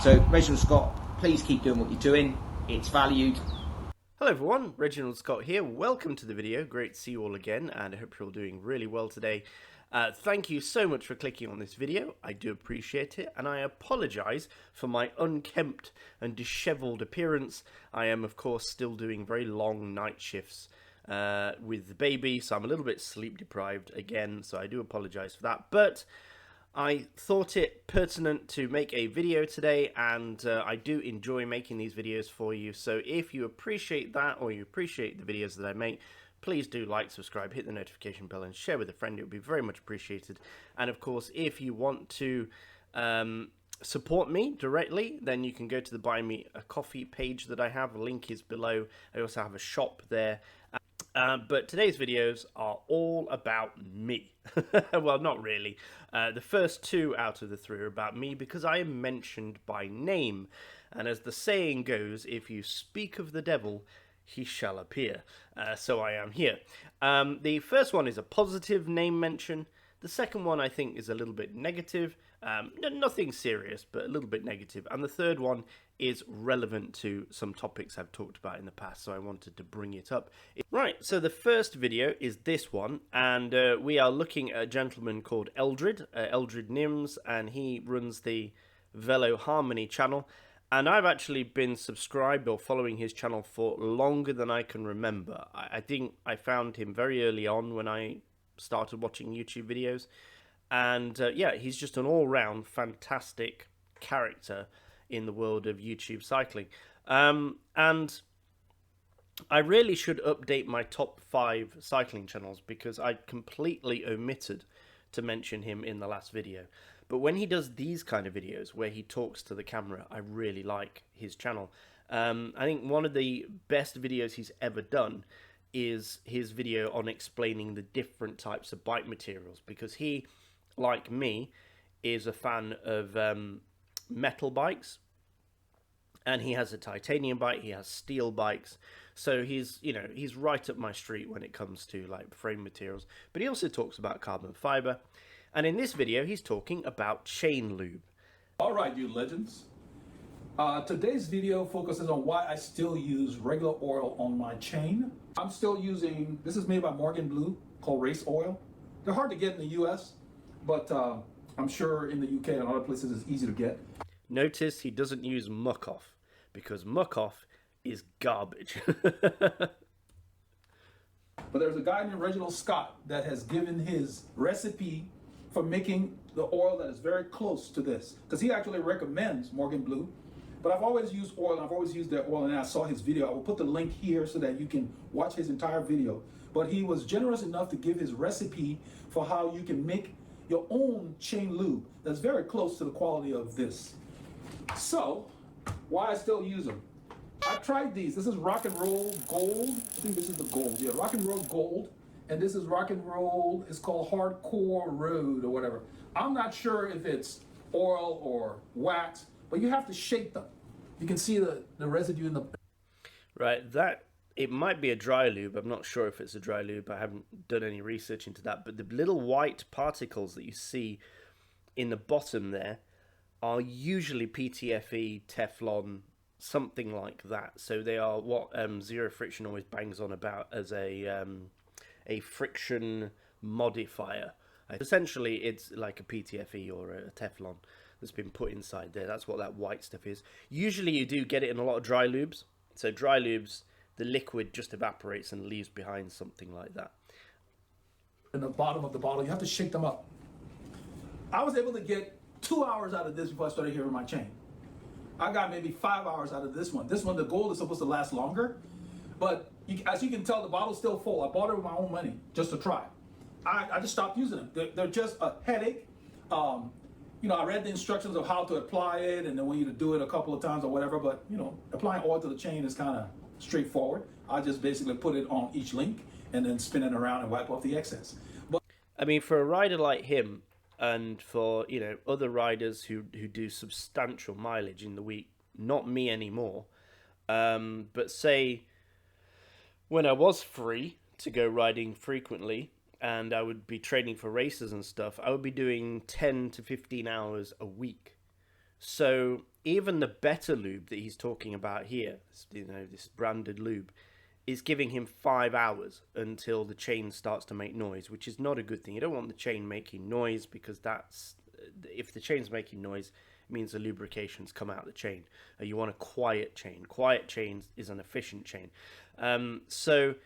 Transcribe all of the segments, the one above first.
So Reginald Scott, please keep doing what you're doing. It's valued. Hello everyone, Reginald Scott here. Welcome to the video. Great to see you all again, and I hope you're all doing really well today. Thank you so much for clicking on this video. I do appreciate it, and I apologise for my unkempt and dishevelled appearance. I am, of course, still doing very long night shifts with the baby, so I'm a little bit sleep deprived again, so I do apologise for that. But I thought it pertinent to make a video today, and I do enjoy making these videos for you. So if you appreciate that, or you appreciate the videos that I make, please do like, subscribe, hit the notification bell, and share with a friend. It would be very much appreciated. And of course, if you want to support me directly, then you can go to the Buy Me a Coffee page that I have. The link is below. I also have a shop there. But today's videos are all about me. Well, not really. The first two out of the three are about me because I am mentioned by name. And as the saying goes, if you speak of the devil, he shall appear. So I am here. The first one is a positive name mention. The second one I think is a little bit negative. Nothing serious, but a little bit negative. And the third one is relevant to some topics I've talked about in the past, so I wanted to bring it up. Right, so the first video is this one, and we are looking at a gentleman called Eldred Nims, and he runs the Veloharmony channel. And I've actually been subscribed or following his channel for longer than I can remember. I think I found him very early on when I started watching YouTube videos. And yeah, he's just an all-round fantastic character in the world of YouTube cycling. And I really should update my top 5 cycling channels because I completely omitted to mention him in the last video. But when he does these kind of videos where he talks to the camera, I really like his channel. I think one of the best videos he's ever done is his video on explaining the different types of bike materials, because he, like me, is a fan of metal bikes, and he has a titanium bike, he has steel bikes, so he's right up my street when it comes to like frame materials. But he also talks about carbon fiber, and in this video he's talking about chain lube. All right, you legends. Today's video focuses on why I still use regular oil on my chain. I'm still using, this is made by Morgan Blue, called race oil. They're hard to get in the US, but I'm sure in the UK and other places it's easy to get. Notice he doesn't use muck off, because muck off is garbage. But there's a guy named Reginald Scott that has given his recipe for making the oil that is very close to this, because he actually recommends Morgan Blue. But I've always used oil, and I've always used their oil, and I saw his video. I will put the link here so that you can watch his entire video. But he was generous enough to give his recipe for how you can make your own chain lube that's very close to the quality of this. So, why I still use them? I tried these. This is Rock and Roll Gold. I think this is the gold. Yeah, Rock and Roll Gold. And this is Rock and Roll, it's called Hardcore Road or whatever. I'm not sure if it's oil or wax, but you have to shake them. You can see the residue in the... Right, that, it might be a dry lube. I'm not sure if it's a dry lube. I haven't done any research into that. But the little white particles that you see in the bottom there are usually PTFE, Teflon, something like that. So they are what Zero Friction always bangs on about as a friction modifier. Essentially, it's like a PTFE or a Teflon that's been put inside there. That's what that white stuff is. Usually you do get it in a lot of dry lubes. So dry lubes, the liquid just evaporates and leaves behind something like that. In the bottom of the bottle, you have to shake them up. I was able to get 2 hours out of this before I started hearing my chain. I got maybe 5 hours out of this one. This one, the gold, is supposed to last longer. But as you can tell, the bottle's still full. I bought it with my own money just to try. I just stopped using them. They're just a headache. You know, I read the instructions of how to apply it, and they want you to do it a couple of times or whatever. But, you know, applying oil to the chain is kind of straightforward. I just basically put it on each link and then spin it around and wipe off the excess. But I mean, for a rider like him, and for, you know, other riders who do substantial mileage in the week, not me anymore, but say when I was free to go riding frequently and I would be training for races and stuff, I would be doing 10 to 15 hours a week. So even the better lube that he's talking about here, you know, this branded lube, is giving him 5 hours until the chain starts to make noise, which is not a good thing. You don't want the chain making noise, because that's, if the chain's making noise, it means the lubrication's come out of the chain. You want a quiet chain. Quiet chain is an efficient chain. So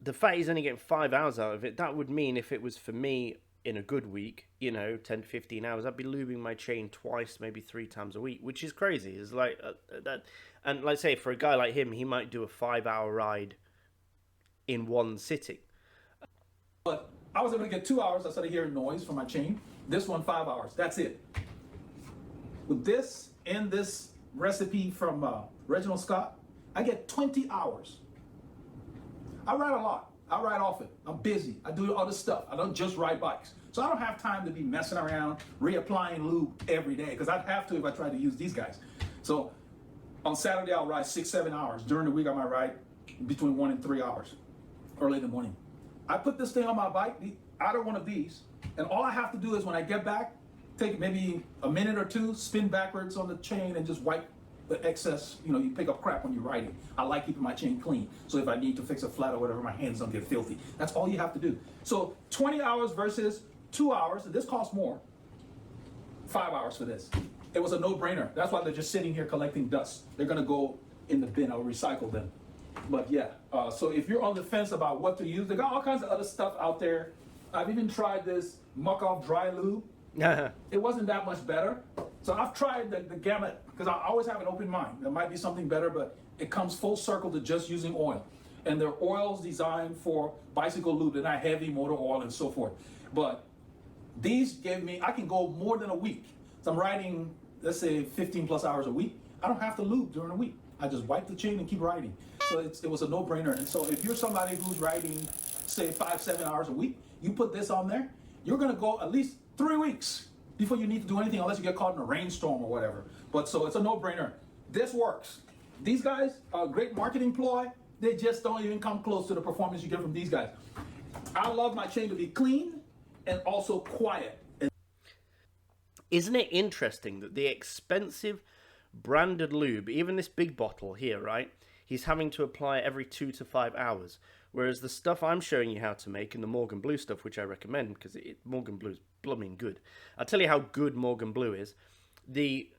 the fact he's only getting 5 hours out of it, that would mean if it was for me in a good week, you know, 10 to 15 hours, I'd be lubing my chain twice, maybe 3 times a week, which is crazy. It's like that. And like say, for a guy like him, he might do a 5-hour ride in one sitting. But I was able to get 2 hours. I started hearing noise from my chain. This one, 5 hours. That's it. With this and this recipe from Reginald Scott, I get 20 hours. I ride a lot. I ride often. I'm busy. I do other stuff. I don't just ride bikes. So I don't have time to be messing around, reapplying lube every day, because I'd have to if I tried to use these guys. So on Saturday, I'll ride 6-7 hours. During the week, I might ride between 1 and 3 hours early in the morning. I put this thing on my bike, either one of these, and all I have to do is when I get back, take maybe a minute or two, spin backwards on the chain and just wipe the excess. You know, you pick up crap when you're riding. I like keeping my chain clean. So if I need to fix a flat or whatever, my hands don't get filthy. That's all you have to do. So 20 hours versus 2 hours. This costs more. 5 hours for this. It was a no-brainer. That's why they're just sitting here collecting dust. They're going to go in the bin. I'll recycle them. But yeah, so if you're on the fence about what to use, they got all kinds of other stuff out there. I've even tried this muck-off dry lube. It wasn't that much better. So I've tried the gamut, because I always have an open mind. There might be something better, but it comes full circle to just using oil. And they're oils designed for bicycle lube. They're not heavy motor oil and so forth. But these gave me, I can go more than a week. So I'm riding, let's say 15 plus hours a week. I don't have to lube during the week. I just wipe the chain and keep riding. So it was a no-brainer. And so if you're somebody who's riding, say 5-7 hours a week, you put this on there, you're gonna go at least 3 weeks before you need to do anything, unless you get caught in a rainstorm or whatever. But so it's a no-brainer. This works. These guys are a great marketing ploy. They just don't even come close to the performance you get from these guys. I love my chain to be clean and also quiet. Isn't it interesting that the expensive branded lube, even this big bottle here, right, he's having to apply every 2 to 5 hours, whereas the stuff I'm showing you how to make, and the Morgan Blue stuff, which I recommend because Morgan Blue is blooming good. I'll tell you how good Morgan Blue is. The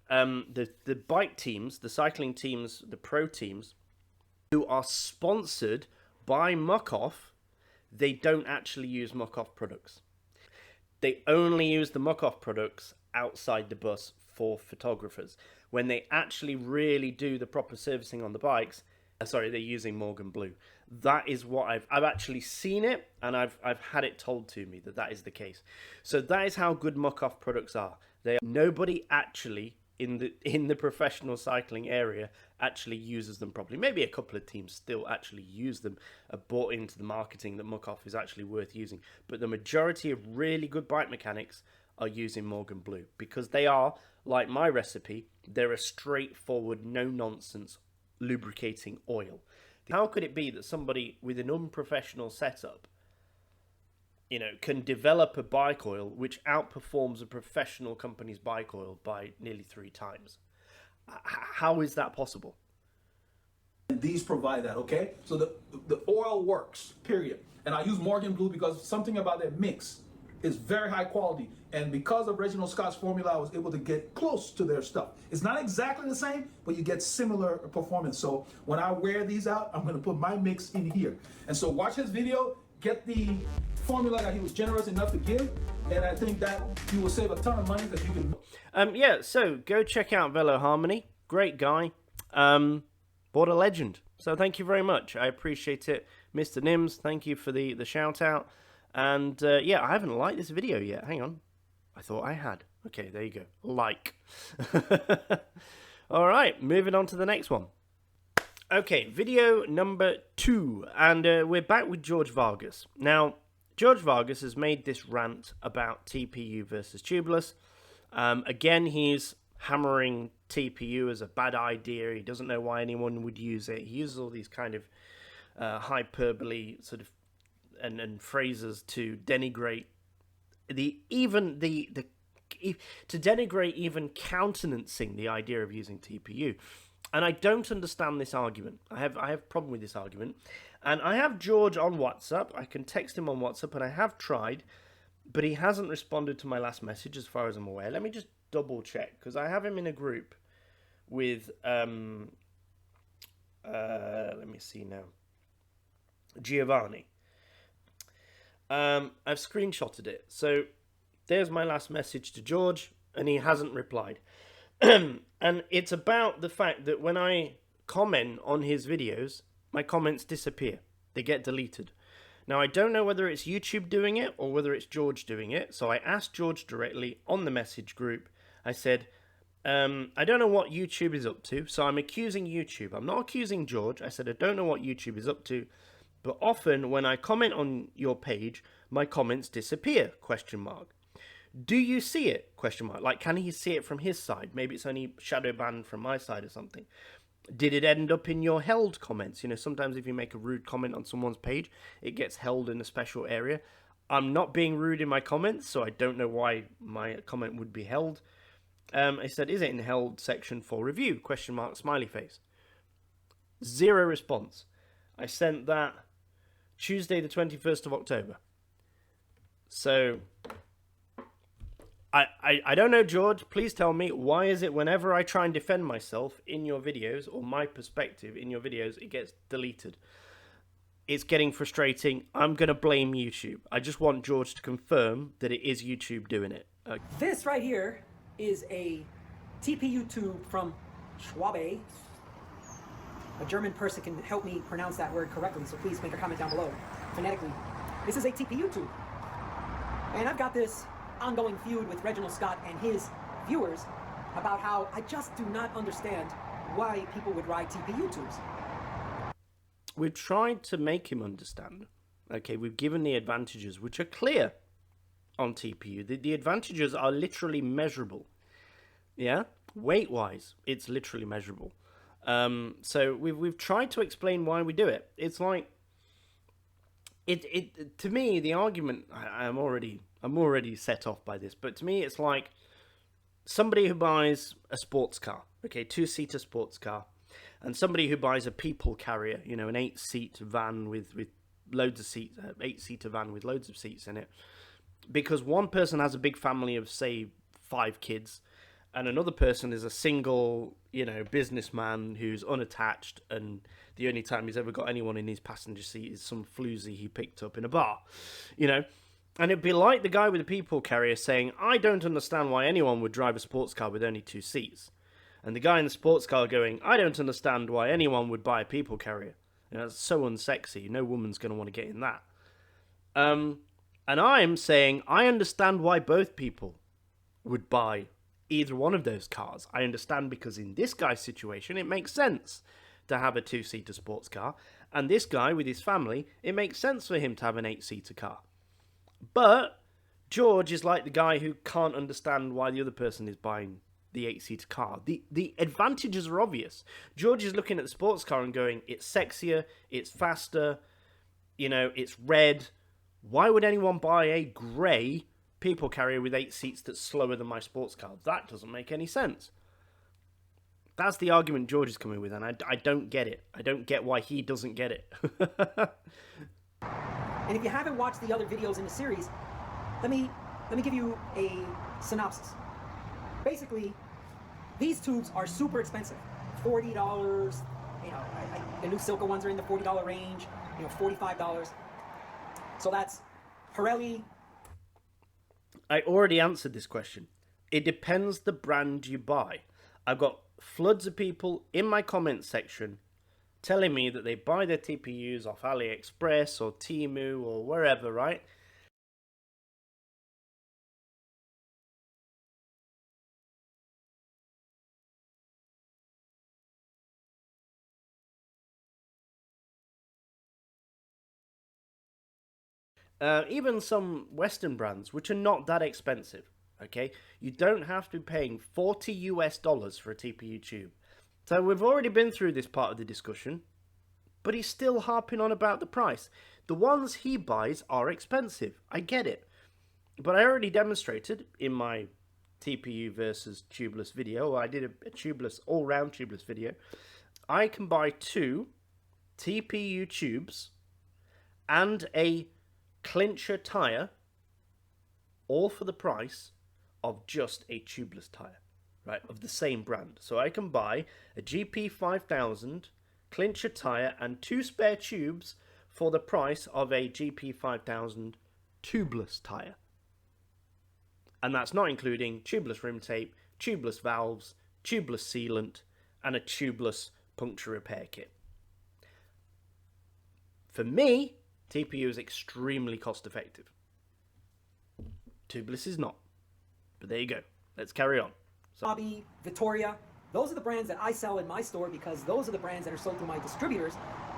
bike teams, the cycling teams, the pro teams who are sponsored by Muck-Off, they don't actually use Muck-Off products. They only use the Muck-Off products outside the bus for photographers. When they actually really do the proper servicing on the bikes, they're using Morgan Blue. That is what I've actually seen it, and I've had it told to me that is the case. So that is how good Muck-Off products are. Nobody actually in the professional cycling area actually uses them properly. Maybe a couple of teams still actually use them, bought into the marketing that Muck-Off is actually worth using. But the majority of really good bike mechanics are using Morgan Blue, because they are, like my recipe, they're a straightforward, no-nonsense lubricating oil. How could it be that somebody with an unprofessional setup, you know, can develop a bike oil which outperforms a professional company's bike oil by nearly 3 times? How is that possible? These provide that, okay? So the oil works, period. And I use Morgan Blue because something about that mix is very high quality. And because of Reginald Scott's formula, I was able to get close to their stuff. It's not exactly the same, but you get similar performance. So when I wear these out, I'm gonna put my mix in here. And so watch his video, get the formula that he was generous enough to give, and I think that you will save a ton of money because you can... Yeah, so go check out Veloharmony. Great guy. What a legend. So thank you very much. I appreciate it. Mr. Nims, thank you for the shout out. And yeah, I haven't liked this video yet. Hang on. I thought I had. Okay, there you go. Like. All right, moving on to the next one. Okay, video number 2. And we're back with George Vargas. Now, George Vargas has made this rant about TPU versus Tubeless. Again, he's hammering TPU as a bad idea. He doesn't know why anyone would use it. He uses all these kind of hyperbole sort of and phrases to denigrate the to denigrate even countenancing the idea of using TPU. And I don't understand this argument. I have a problem with this argument. And I have George on WhatsApp. I can text him on WhatsApp, and I have tried, but he hasn't responded to my last message as far as I'm aware. Let me just double check, because I have him in a group with let me see now, Giovanni. I've screenshotted it. So there's my last message to George, and he hasn't replied. And it's about the fact that when I comment on his videos, my comments disappear. They get deleted. Now, I don't know whether it's YouTube doing it or whether it's George doing it. So I asked George directly on the message group. I said, I don't know what YouTube is up to. So I'm accusing YouTube. I'm not accusing George. I said, I don't know what YouTube is up to. But often when I comment on your page, my comments disappear, ? Do you see it? ? Like, can he see it from his side? Maybe it's only shadow banned from my side or something. Did it end up in your held comments? You know, sometimes if you make a rude comment on someone's page, it gets held in a special area. I'm not being rude in my comments, so I don't know why my comment would be held. I said, is it in held section for review? ? Smiley face. Zero response. I sent that Tuesday the 21st of October. So I don't know, George. Please tell me, why is it whenever I try and defend myself in your videos, or my perspective in your videos, it gets deleted? It's getting frustrating. I'm going to blame YouTube. I just want George to confirm that it is YouTube doing it. This right here is a TPU tube from Schwabe. A German person can help me pronounce that word correctly, so please make a comment down below, phonetically. This is a TPU tube. And I've got this ongoing feud with Reginald Scott and his viewers about how I just do not understand why people would ride TPU tubes. We've tried to make him understand. Okay, we've given the advantages, which are clear on TPU. The advantages are literally measurable. Yeah? Weight-wise, it's literally measurable. So we've tried to explain why we do it. It's like, it to me, the argument, I'm already set off by this, but to me it's like somebody who buys a sports car, okay, 2-seater sports car, and somebody who buys a people carrier, you know, an 8-seat van with loads of seats, 8-seater van with loads of seats in it, because one person has a big family of, say, 5 kids, and another person is a single, you know, businessman who's unattached, and the only time he's ever got anyone in his passenger seat is some floozy he picked up in a bar, you know. And it'd be like the guy with the people carrier saying, I don't understand why anyone would drive a sports car with only 2 seats. And the guy in the sports car going, I don't understand why anyone would buy a people carrier. You know, it's so unsexy. No woman's going to want to get in that. And I'm saying, I understand why both people would buy either one of those cars. I understand because in this guy's situation, it makes sense to have a 2-seater sports car. And this guy with his family, it makes sense for him to have an 8-seater car. But George is like the guy who can't understand why the other person is buying the 8-seater car. The advantages are obvious. George is looking at the sports car and going, it's sexier, it's faster, you know, it's red. Why would anyone buy a grey people carrier with 8 seats that's slower than my sports car? That doesn't make any sense. That's the argument George is coming with, and I don't get it. I don't get why he doesn't get it. And if you haven't watched the other videos in the series, let me give you a synopsis. Basically, these tubes are super expensive. $40, you know, the new Silka ones are in the $40 range, you know, $45. So that's Pirelli. I already answered this question. It depends the brand you buy. I've got floods of people in my comment section telling me that they buy their TPUs off AliExpress or Temu or wherever, right? Even some Western brands, which are not that expensive, okay? You don't have to be paying $40 for a TPU tube. So we've already been through this part of the discussion, but he's still harping on about the price. The ones he buys are expensive. I get it. But I already demonstrated in my TPU versus tubeless video. I did a tubeless, all-round tubeless video. I can buy 2 TPU tubes and a clincher tire, all for the price of just a tubeless tire, right, of the same brand. So I can buy a GP 5000 clincher tire and 2 spare tubes for the price of a GP 5000 tubeless tire. And that's not including tubeless rim tape, tubeless valves, tubeless sealant, and a tubeless puncture repair kit. For me, TPU is extremely cost effective. Tubeless is not. But there you go. Let's carry on. Hobby, Vittoria, those are the brands that I sell in my store because those are the brands that are sold through my distributors,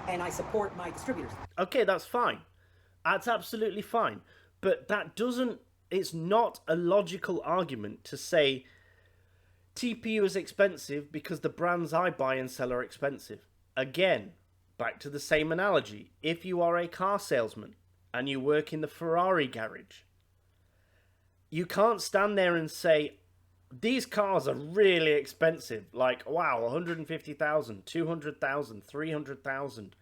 and I support my distributors. Okay, that's fine. That's absolutely fine. But that doesn't, it's not a logical argument to say TPU is expensive because the brands I buy and sell are expensive. Again, back to the same analogy. If you are a car salesman and you work in the Ferrari garage, you can't stand there and say, these cars are really expensive. Like, wow, 150,000, 200,000, 300,000,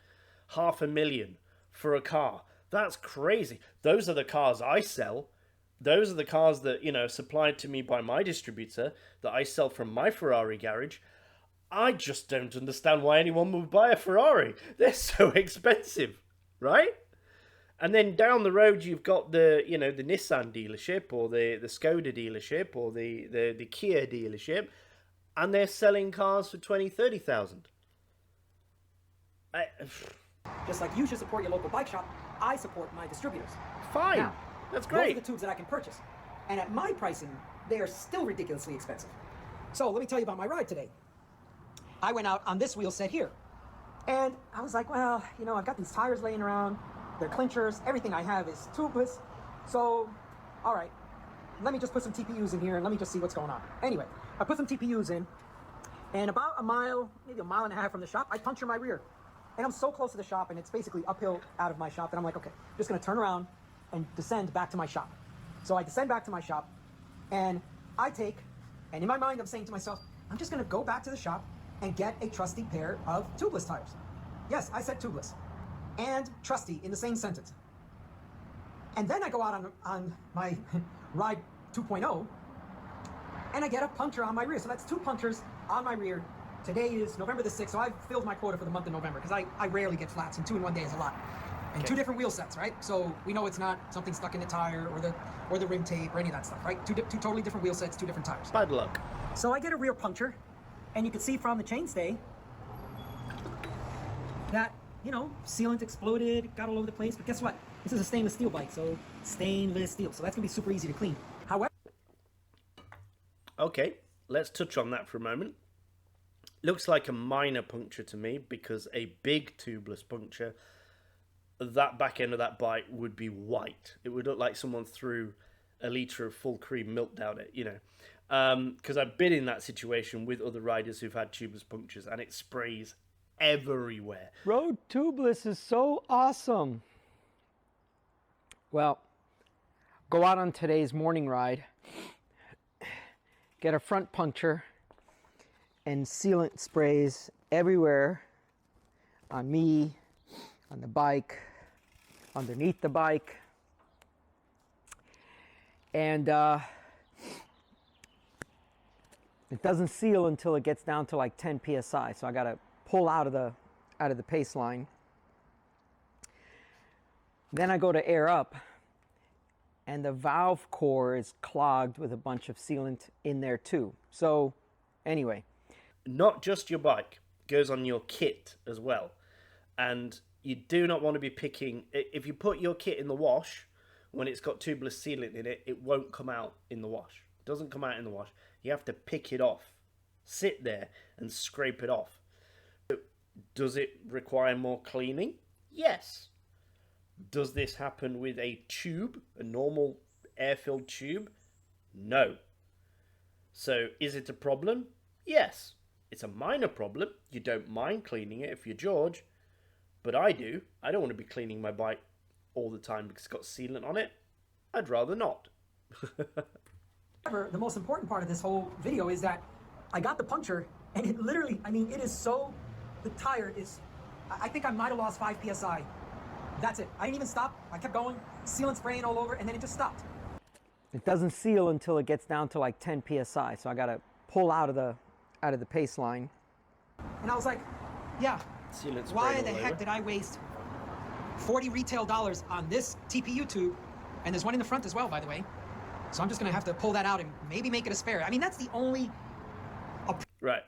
$500,000 for a car. That's crazy. Those are the cars I sell. Those are the cars that, you know, supplied to me by my distributor that I sell from my Ferrari garage. I just don't understand why anyone would buy a Ferrari. They're so expensive, right? And then down the road, you've got the, you know, the Nissan dealership or the Skoda dealership or the Kia dealership, and they're selling cars for 20, 30,000. Just like you should support your local bike shop, I support my distributors. Fine. Now, that's those great. are the tubes that I can purchase. And at my pricing, they are still ridiculously expensive. So let me tell you about my ride today. I went out on this wheel set here. And I was like, well, you know, I've got these tires laying around. They're clinchers. Everything I have is tubeless. So, all right, let me just put some TPUs in here and let me just see what's going on. Anyway, I put some TPUs in. And about a mile, maybe a mile and a half from the shop, I puncture my rear. And I'm so close to the shop, and it's basically uphill out of my shop that I'm like, okay, I'm just going to turn around and descend back to my shop. So I descend back to my shop, and I take, and in my mind I'm saying to myself, I'm just going to go back to the shop and get a trusty pair of tubeless tires. Yes, I said tubeless. And trusty in the same sentence. And then I go out on my ride 2.0, and I get a puncture on my rear. So that's 2 punctures on my rear. Today is November the 6th, so I've filled my quota for the month of November, because I rarely get flats, and 2 in one day is a lot. And Okay. 2 different wheel sets, right? So we know it's not something stuck in the tire or the rim tape or any of that stuff, right? Two totally different wheel sets, 2 different tires. Bad luck. So I get a rear puncture, and you can see from the chainstay that, you know, sealant exploded, got all over the place. But guess what? This is a stainless steel bike, so stainless steel. So that's gonna be super easy to clean. However, Okay, let's touch on that for a moment. Looks like a minor puncture to me, because a big tubeless puncture, that back end of that bike would be white. It would look like someone threw a litre of full cream milk down it, you know. Because I've been in that situation with other riders who've had tubeless punctures, and it sprays everywhere. Road tubeless is so awesome. Well, go out on today's morning ride, get a front puncture, and sealant sprays everywhere on me, on the bike, underneath the bike. And it doesn't seal until it gets down to like 10 psi. So I got to pull out of the pace line. Then I go to air up, and the valve core is clogged with a bunch of sealant in there too. So anyway, Not just your bike, goes on your kit as well. And you do not want to be picking, if you put your kit in the wash, when it's got tubeless sealant in it, it won't come out in the wash. It doesn't come out in the wash. You have to pick it off, sit there and scrape it off. Does it require more cleaning? Yes. Does this happen with a tube, a normal air-filled tube? No. So is it a problem? Yes. It's a minor problem. You don't mind cleaning it if you're George, but I do. I don't want to be cleaning my bike all the time because it's got sealant on it. I'd rather not. However, the most important part of this whole video is that I got the puncture, and it literally, I mean, it is so, the tire is, I think I might have lost 5 PSI. That's it. I didn't even stop. I kept going, sealant spraying all over, and then it just stopped. It doesn't seal until it gets down to like 10 PSI, so I gotta pull out of the pace line. And I was like, yeah, Sealant why spraying the all heck over. did I waste 40 retail dollars on this TPU tube? And there's one in the front as well, by the way. So I'm just gonna have to pull that out and maybe make it a spare. I mean, that's the only... Right.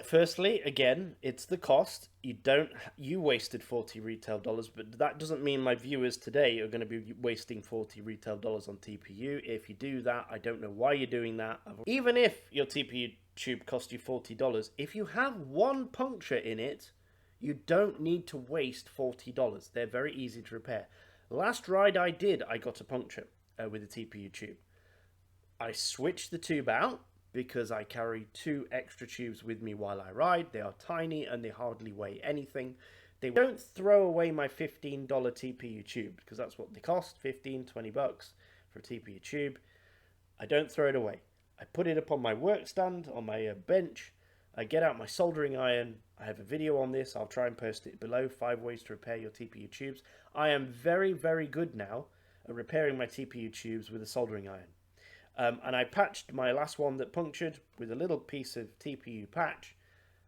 Firstly, again, it's the cost. You wasted 40 retail dollars, but that doesn't mean my viewers today are going to be wasting 40 retail dollars on TPU. If you do that, I don't know why you're doing that. Even if your TPU tube cost you $40, if you have one puncture in it, you don't need to waste $40. They're very easy to repair. Last ride I did, I got a puncture with a TPU tube. I switched the tube out because I carry 2 extra tubes with me while I ride. They are tiny and they hardly weigh anything. They don't throw away my $15 TPU tube because that's what they cost, 15, 20 bucks for a TPU tube. I don't throw it away. I put it up on my work stand, on my bench. I get out my soldering iron. I have a video on this. I'll try and post it below. 5 ways to repair your TPU tubes. I am very, very good now at repairing my TPU tubes with a soldering iron. And I patched my last one that punctured with a little piece of TPU patch.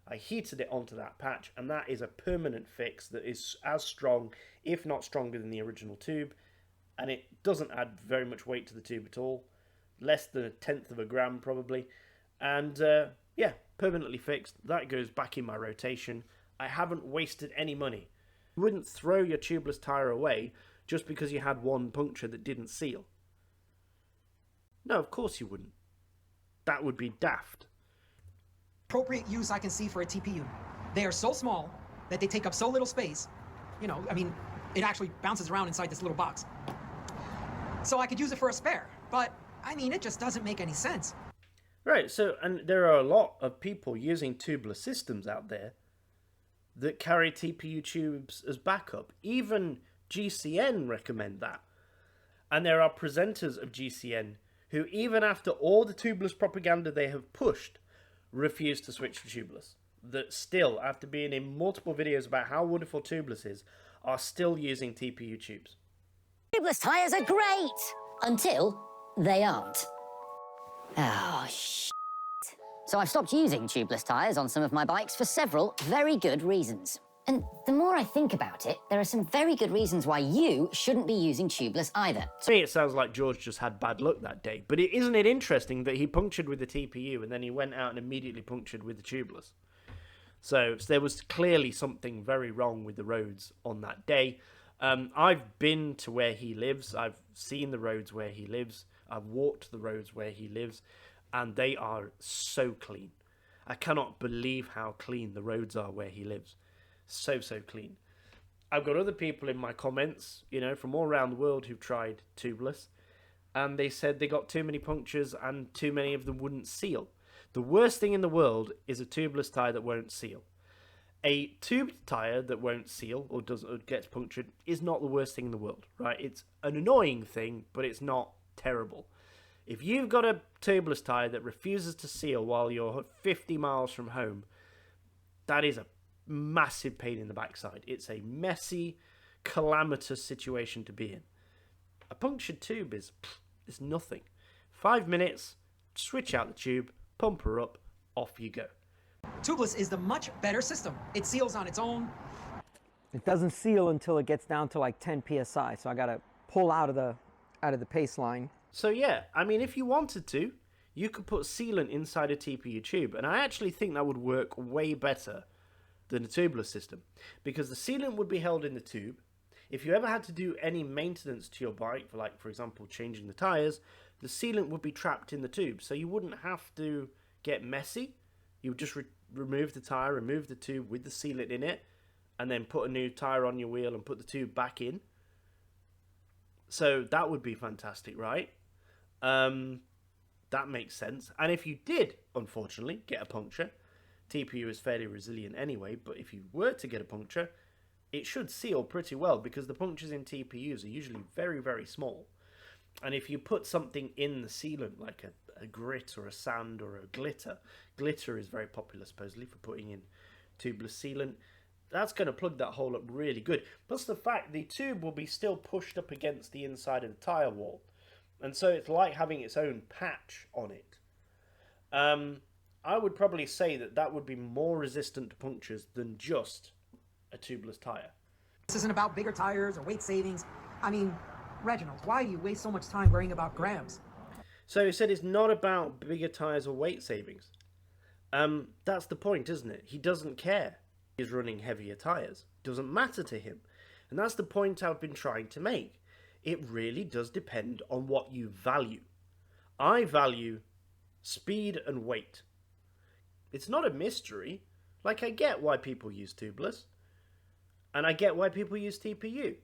I heated it onto that patch, and that is a permanent fix that is as strong, if not stronger, than the original tube. And it doesn't add very much weight to the tube at all. Less than 1/10 of a gram, probably. And yeah, permanently fixed. That goes back in my rotation. I haven't wasted any money. You wouldn't throw your tubeless tire away just because you had one puncture that didn't seal. No, of course you wouldn't. That would be daft. Appropriate use I can see for a TPU. They are so small that they take up so little space. You know, I mean, it actually bounces around inside this little box. So I could use it for a spare, but I mean, it just doesn't make any sense. Right, so, and there are a lot of people using tubeless systems out there that carry TPU tubes as backup. Even GCN recommend that. And there are presenters of GCN who, even after all the tubeless propaganda they have pushed, refuse to switch to tubeless. That still, after being in multiple videos about how wonderful tubeless is, are still using TPU tubes. Tubeless tyres are great! Until they aren't. Oh, shit. So I've stopped using tubeless tyres on some of my bikes for several very good reasons. And the more I think about it, there are some very good reasons why you shouldn't be using tubeless either. To me, it sounds like George just had bad luck that day. But isn't it interesting that he punctured with the TPU and then he went out and immediately punctured with the tubeless? So there was clearly something very wrong with the roads on that day. I've been to where he lives. I've seen the roads where he lives. I've walked the roads where he lives. And they are so clean. I cannot believe how clean the roads are where he lives. So clean. I've got other people in my comments, you know, from all around the world who've tried tubeless, and they said they got too many punctures and too many of them wouldn't seal. The worst thing in the world is a tubeless tyre that won't seal. A tubed tyre that won't seal or gets punctured is not the worst thing in the world, right? It's an annoying thing, but it's not terrible. If you've got a tubeless tyre that refuses to seal while you're 50 miles from home, that is a massive pain in the backside. It's a messy, calamitous situation to be in. A punctured tube is nothing. 5 minutes, switch out the tube, pump her up, off you go. Tubeless is the much better system. It seals on its own. It doesn't seal until it gets down to like 10 PSI, so I gotta pull out of the pace line. So yeah, I mean, if you wanted to, you could put sealant inside a TPU tube, and I actually think that would work way better than a tubeless system, because the sealant would be held in the tube. If you ever had to do any maintenance to your bike, for example changing the tyres, the sealant would be trapped in the tube, so you wouldn't have to get messy. You would just remove the tyre, remove the tube with the sealant in it, and then put a new tyre on your wheel and put the tube back in. So that would be fantastic, right? That makes sense. And if you did, unfortunately, get a puncture, TPU is fairly resilient anyway, but if you were to get a puncture, it should seal pretty well because the punctures in TPUs are usually very, very small. And if you put something in the sealant, like a grit or a sand or a glitter is very popular supposedly for putting in tubeless sealant, that's going to plug that hole up really good. Plus the fact the tube will be still pushed up against the inside of the tyre wall. And so it's like having its own patch on it. I would probably say that would be more resistant to punctures than just a tubeless tyre. This isn't about bigger tires or weight savings. I mean, Reginald, why do you waste so much time worrying about grams? So he said it's not about bigger tyres or weight savings. That's the point, isn't it? He doesn't care. He's running heavier tyres. It doesn't matter to him. And that's the point I've been trying to make. It really does depend on what you value. I value speed and weight. It's not a mystery. Like, I get why people use tubeless. And I get why people use TPU.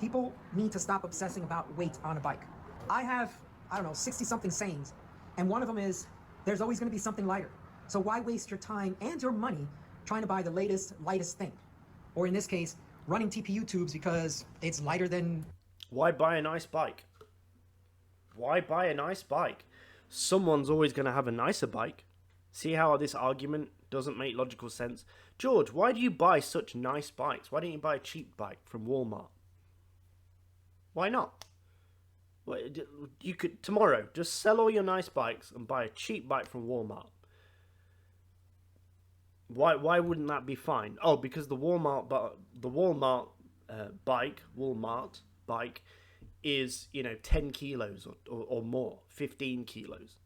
People need to stop obsessing about weight on a bike. I have, 60-something sayings, and one of them is, there's always going to be something lighter. So why waste your time and your money trying to buy the latest, lightest thing? Or in this case, running TPU tubes because it's lighter than... Why buy a nice bike? Why buy a nice bike? Someone's always going to have a nicer bike. See how this argument doesn't make logical sense? George, why do you buy such nice bikes? Why don't you buy a cheap bike from Walmart? Why not? You could tomorrow just sell all your nice bikes and buy a cheap bike from Walmart. Why wouldn't that be fine? Oh, because the Walmart bike is 10 kilos or more, 15 kilos.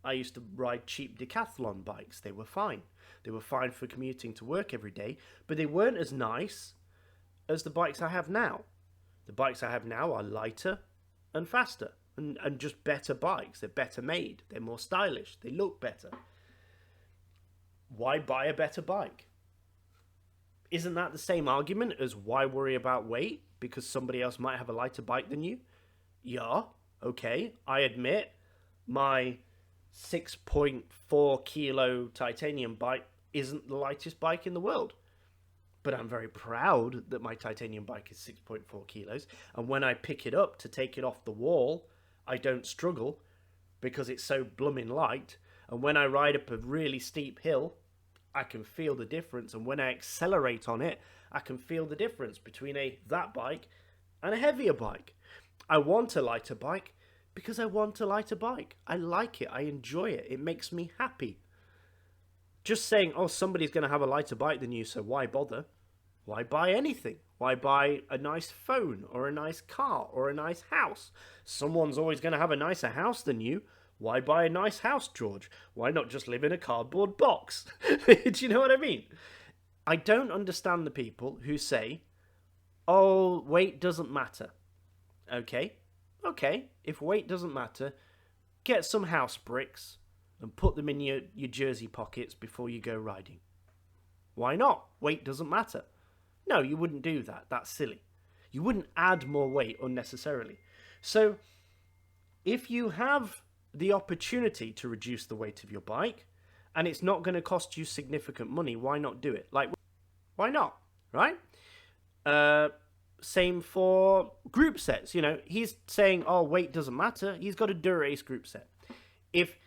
I used to ride cheap decathlon bikes. They were fine. They were fine for commuting to work every day, but they weren't as nice as the bikes I have now. The bikes I have now are lighter and faster and just better bikes. They're better made. They're more stylish. They look better. Why buy a better bike? Isn't that the same argument as why worry about weight? Because somebody else might have a lighter bike than you? Yeah, okay. I admit my 6.4 kilo titanium bike isn't the lightest bike in the world. But I'm very proud that my titanium bike is 6.4 kilos. And when I pick it up to take it off the wall, I don't struggle because it's so blooming light. And when I ride up a really steep hill, I can feel the difference. And when I accelerate on it, I can feel the difference between that bike and a heavier bike. I want a lighter bike because I want a lighter bike. I like it. I enjoy it. It makes me happy. Just saying, oh, somebody's going to have a lighter bike than you, so why bother? Why buy anything? Why buy a nice phone or a nice car or a nice house? Someone's always going to have a nicer house than you. Why buy a nice house, George? Why not just live in a cardboard box? Do you know what I mean? I don't understand the people who say, oh, weight doesn't matter. Okay, if weight doesn't matter, get some house bricks and put them in your jersey pockets before you go riding. Why not? Weight doesn't matter. No, you wouldn't do that. That's silly. You wouldn't add more weight unnecessarily. So, if you have the opportunity to reduce the weight of your bike, and it's not going to cost you significant money, why not do it? Like, why not? Right? Same for group sets. He's saying, oh, weight doesn't matter. He's got a Dura-Ace group set. If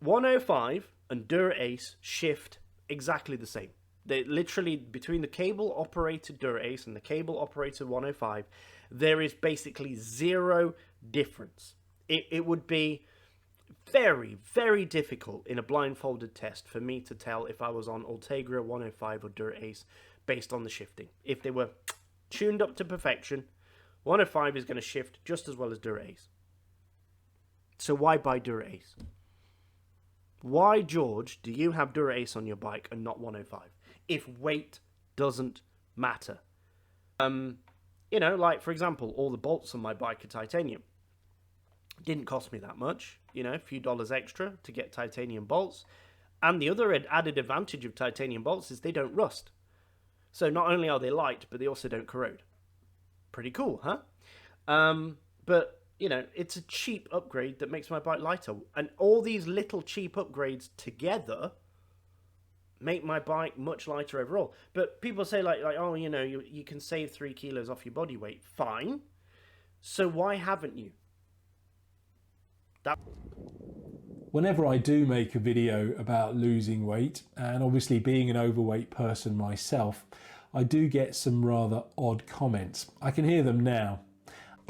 105 and Dura-Ace shift exactly the same. They literally, between the cable operated Dura-Ace and the cable operated 105, there is basically zero difference. It would be very, very difficult in a blindfolded test for me to tell if I was on Ultegra 105 or Dura-Ace based on the shifting. If they were tuned up to perfection, 105 is going to shift just as well as Dura-Ace. So why buy Dura-Ace? Why, George, do you have Dura-Ace on your bike and not 105? If weight doesn't matter. Like, for example, all the bolts on my bike are titanium. Didn't cost me that much, a few dollars extra to get titanium bolts. And the other added advantage of titanium bolts is they don't rust. So not only are they light, but they also don't corrode. Pretty cool, huh? But, it's a cheap upgrade that makes my bike lighter. And all these little cheap upgrades together make my bike much lighter overall. But people say, like oh, you can save 3 kilos off your body weight. Fine. So why haven't you? Whenever I do make a video about losing weight, and obviously being an overweight person myself, I do get some rather odd comments. I can hear them now.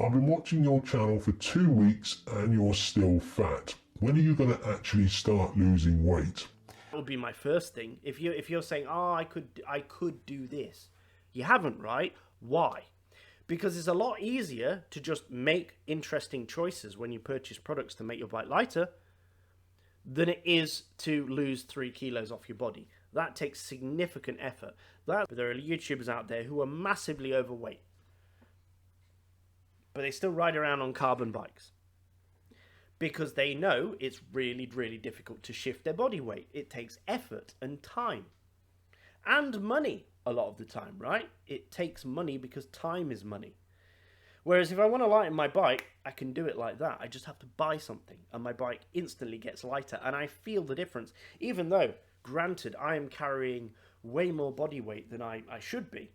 I've been watching your channel for 2 weeks and you're still fat. When are you going to actually start losing weight? That would be my first thing. If you're saying, oh, I could do this, you haven't, right? Why? Because it's a lot easier to just make interesting choices when you purchase products to make your bike lighter than it is to lose 3 kilos off your body. That takes significant effort. There are YouTubers out there who are massively overweight, but they still ride around on carbon bikes because they know it's really, really difficult to shift their body weight. It takes effort and time and money a lot of the time, right? It takes money because time is money. Whereas if I want to lighten my bike, I can do it like that. I just have to buy something and my bike instantly gets lighter and I feel the difference. Even though, granted, I am carrying way more body weight than I should be,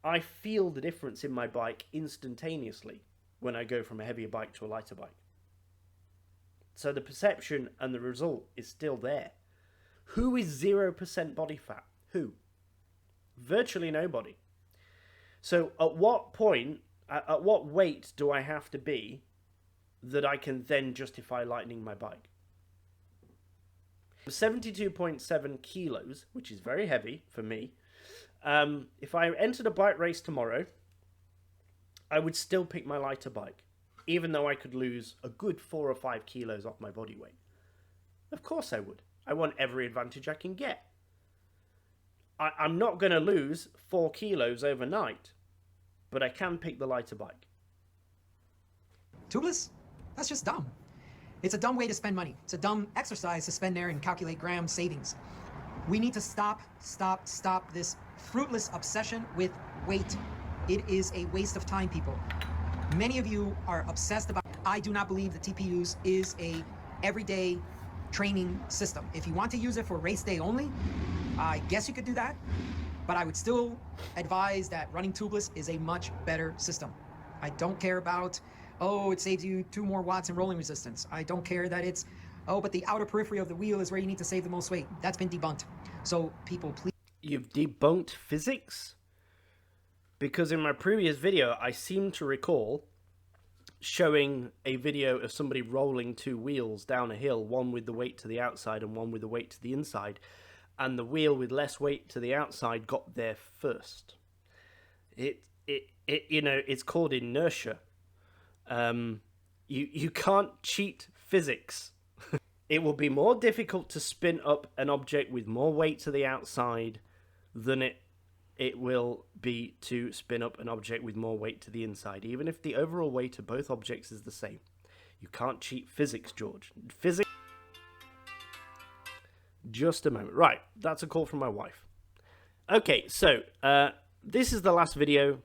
I feel the difference in my bike instantaneously when I go from a heavier bike to a lighter bike. So the perception and the result is still there. Who is 0% body fat? Who? Virtually nobody. So at what point, at what weight do I have to be that I can then justify lightening my bike? 72.7 kilos, which is very heavy for me. If I entered a bike race tomorrow, I would still pick my lighter bike, even though I could lose a good 4 or 5 kilos off my body weight. Of course I would. I want every advantage I can get. I'm not going to lose 4 kilos overnight, but I can pick the lighter bike. Tubeless? That's just dumb. It's a dumb way to spend money. It's a dumb exercise to spend there and calculate gram savings. We need to stop this fruitless obsession with weight. It is a waste of time, people. Many of you are obsessed about. I do not believe the TPUs is a everyday training system. If you want to use it for race day only, I guess you could do that, but I would still advise that running tubeless is a much better system. I don't care about, oh, it saves you 2 more watts in rolling resistance. I don't care that it's, oh, but the outer periphery of the wheel is where you need to save the most weight. That's been debunked. So people, please. You've debunked physics? Because in my previous video, I seem to recall showing a video of somebody rolling 2 wheels down a hill, one with the weight to the outside and one with the weight to the inside, and the wheel with less weight to the outside got there first. It's called inertia. You can't cheat physics. It will be more difficult to spin up an object with more weight to the outside than it will be to spin up an object with more weight to the inside, even if the overall weight of both objects is the same. You can't cheat physics, George. Physics. Just a moment. Right, that's a call from my wife. Okay, so this is the last video.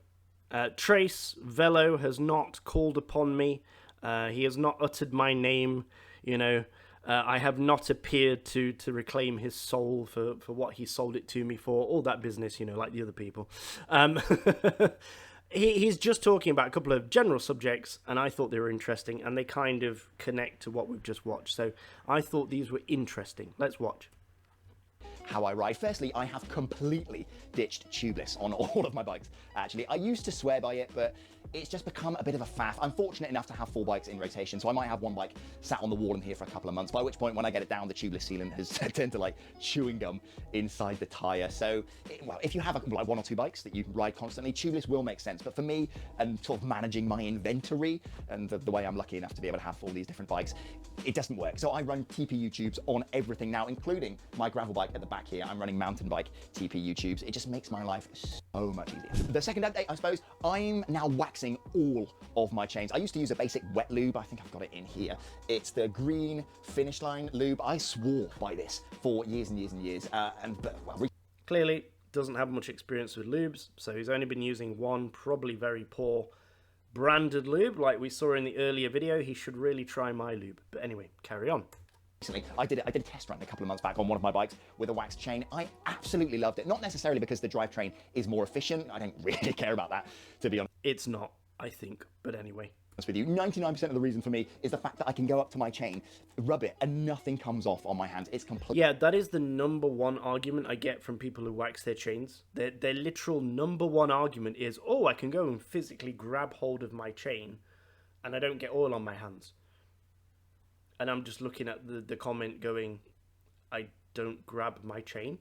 Trace Velo has not called upon me. He has not uttered my name. I have not appeared to reclaim his soul for what he sold it to me for. All that business, like the other people. He's just talking about a couple of general subjects, and I thought they were interesting, and they kind of connect to what we've just watched. So I thought these were interesting. Let's watch. How I ride. Firstly, I have completely ditched tubeless on all of my bikes. Actually, I used to swear by it, but it's just become a bit of a faff. I'm fortunate enough to have 4 bikes in rotation, so I might have one bike sat on the wall in here for a couple of months, by which point when I get it down, the tubeless sealant has turned to like chewing gum inside the tire. So, if you have like 1 or 2 bikes that you ride constantly, tubeless will make sense. But for me, and sort of managing my inventory, and the way I'm lucky enough to be able to have all these different bikes, it doesn't work. So I run TPU tubes on everything now, including my gravel bike at the back here. I'm running mountain bike TPU tubes. It just makes my life so much easier. The second update, I suppose, I'm now waxing all of my chains. I used to use a basic wet lube. I think I've got it in here. It's the green Finish Line lube. I swore by this for years and years and years. Clearly doesn't have much experience with lubes, so he's only been using one probably very poor branded lube like we saw in the earlier video. He should really try my lube. But anyway, carry on. Recently, I did a test run a couple of months back on one of my bikes with a waxed chain. I absolutely loved it. Not necessarily because the drivetrain is more efficient. I don't really care about that, to be honest. It's not. I think. But anyway. With you, 99% of the reason for me is the fact that I can go up to my chain, rub it, and nothing comes off on my hands. It's complete. Yeah, that is the number one argument I get from people who wax their chains. Their literal number one argument is, oh, I can go and physically grab hold of my chain and I don't get oil on my hands. And I'm just looking at the comment going, I don't grab my chain.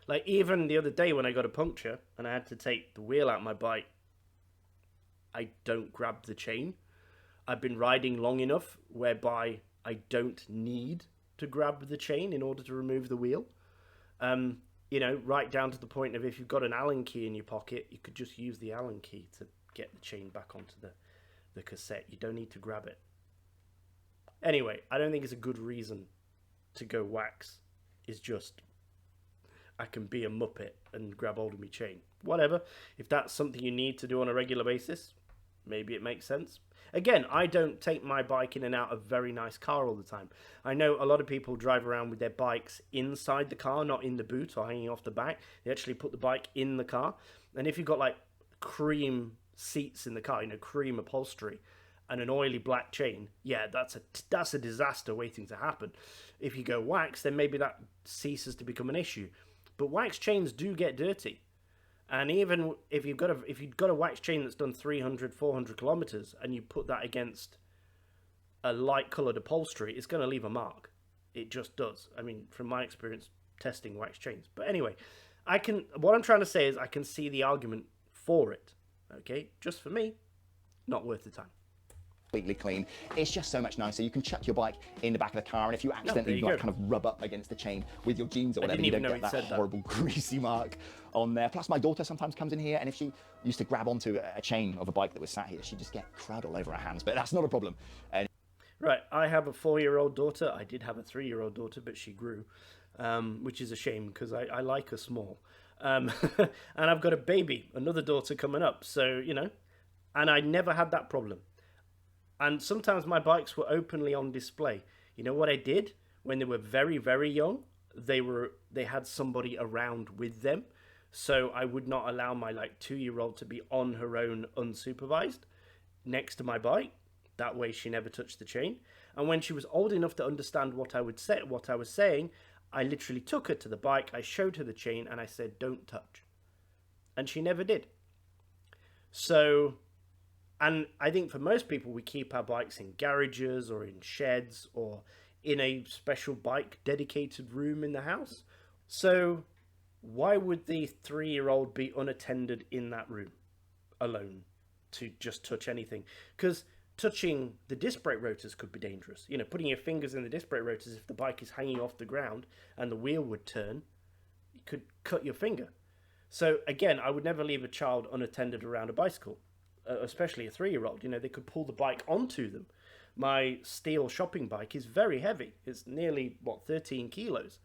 Like, even the other day when I got a puncture and I had to take the wheel out of my bike, I don't grab the chain. I've been riding long enough whereby I don't need to grab the chain in order to remove the wheel. You know, right down to the point of if you've got an Allen key in your pocket, you could just use the Allen key to get the chain back onto the cassette. You don't need to grab it. Anyway, I don't think it's a good reason to go wax. It's just, I can be a muppet and grab hold of my chain. Whatever. If that's something you need to do on a regular basis, maybe it makes sense. Again, I don't take my bike in and out of a very nice car all the time. I know a lot of people drive around with their bikes inside the car, not in the boot or hanging off the back. They actually put the bike in the car. And if you've got like cream seats in the car, you know, cream upholstery, and an oily black chain, yeah, that's a disaster waiting to happen. If you go wax, then maybe that ceases to become an issue. But wax chains do get dirty. And even if you've got a wax chain that's done 300, 400 kilometers and you put that against a light colored upholstery, it's going to leave a mark. It just does. I mean, from my experience testing wax chains. But anyway, what I'm trying to say is I can see the argument for it. Okay, just for me, not worth the time. Completely clean. It's just so much nicer. You can chuck your bike in the back of the car, and if you accidentally kind of rub up against the chain with your jeans or whatever, you don't get that horrible greasy mark on there. Plus, my daughter sometimes comes in here, and if she used to grab onto a chain of a bike that was sat here, she'd just get crud all over her hands. But that's not a problem. Right, I have a 4-year-old daughter. I did have a 3-year-old daughter, but she grew, which is a shame because I like her small. And I've got a baby, another daughter coming up. So, you know, and I never had that problem. And sometimes my bikes were openly on display. You know what I did? When they were very, very young, they had somebody around with them. So I would not allow my 2-year-old to be on her own unsupervised next to my bike. That way she never touched the chain. And when she was old enough to understand what I was saying, I literally took her to the bike, I showed her the chain, and I said, don't touch. And she never did. So, and I think for most people, we keep our bikes in garages or in sheds or in a special bike dedicated room in the house. So why would the 3-year-old be unattended in that room alone to just touch anything? Because touching the disc brake rotors could be dangerous. You know, putting your fingers in the disc brake rotors, if the bike is hanging off the ground and the wheel would turn, you could cut your finger. So again, I would never leave a child unattended around a bicycle, especially a 3-year-old. You know, they could pull the bike onto them. My steel shopping bike is very heavy. It's nearly, 13 kilos.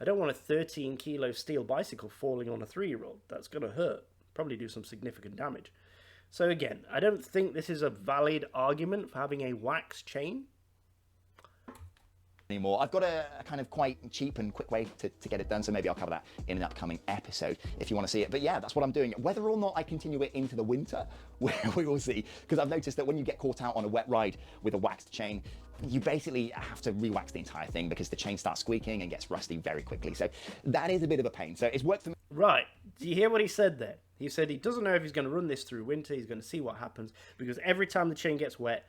I don't want a 13 kilo steel bicycle falling on a 3-year-old. That's going to hurt, probably do some significant damage. So again, I don't think this is a valid argument for having a wax chain. Anymore. I've got a kind of quite cheap and quick way to get it done, so maybe I'll cover that in an upcoming episode if you want to see it. But yeah, that's what I'm doing. Whether or not I continue it into the winter, we will see, because I've noticed that when you get caught out on a wet ride with a waxed chain, you basically have to re-wax the entire thing because the chain starts squeaking and gets rusty very quickly. So that is a bit of a pain. So it's worked for me. Right. Do you hear what he said there? He said he doesn't know if he's going to run this through winter. He's going to see what happens, because every time the chain gets wet,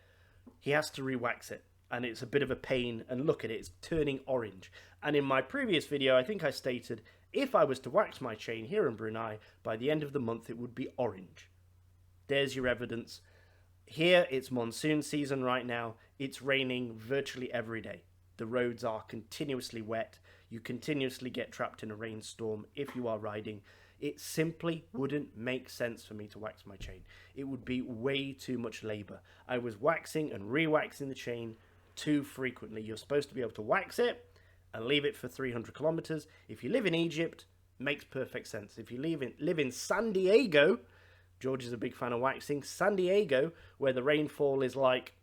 he has to re-wax it. And it's a bit of a pain, and look at it, it's turning orange. And in my previous video, I think I stated, if I was to wax my chain here in Brunei, by the end of the month, it would be orange. There's your evidence. Here, it's monsoon season right now. It's raining virtually every day. The roads are continuously wet. You continuously get trapped in a rainstorm if you are riding. It simply wouldn't make sense for me to wax my chain. It would be way too much labor. I was waxing and re-waxing the chain too frequently. You're supposed to be able to wax it and leave it for 300 kilometers. If you live in Egypt, makes perfect sense. If you live in San Diego, George is a big fan of waxing, San Diego, where the rainfall is like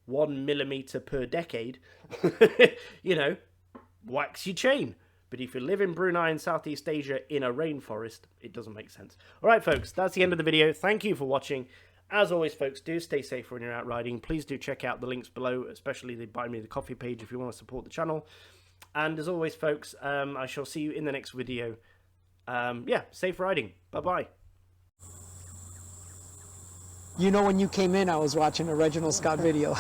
1 millimeter per decade, you know, wax your chain. But if you live in Brunei and Southeast Asia in a rainforest, it doesn't make sense. All right, folks, that's the end of the video. Thank you for watching. As always, folks, do stay safe when you're out riding. Please do check out the links below, especially the Buy Me the Coffee page if you want to support the channel. And as always, folks, I shall see you in the next video. Yeah, safe riding. Bye-bye. You know, when you came in, I was watching a Reginald Scott video.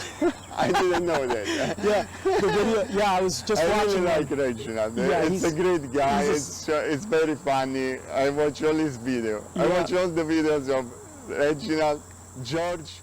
I didn't know that. Yeah, the video. Yeah, I was just watching. I really like Reginald. Yeah, it's a great guy. It's very funny. I watch all his videos. I watch all the videos of Reginald, George,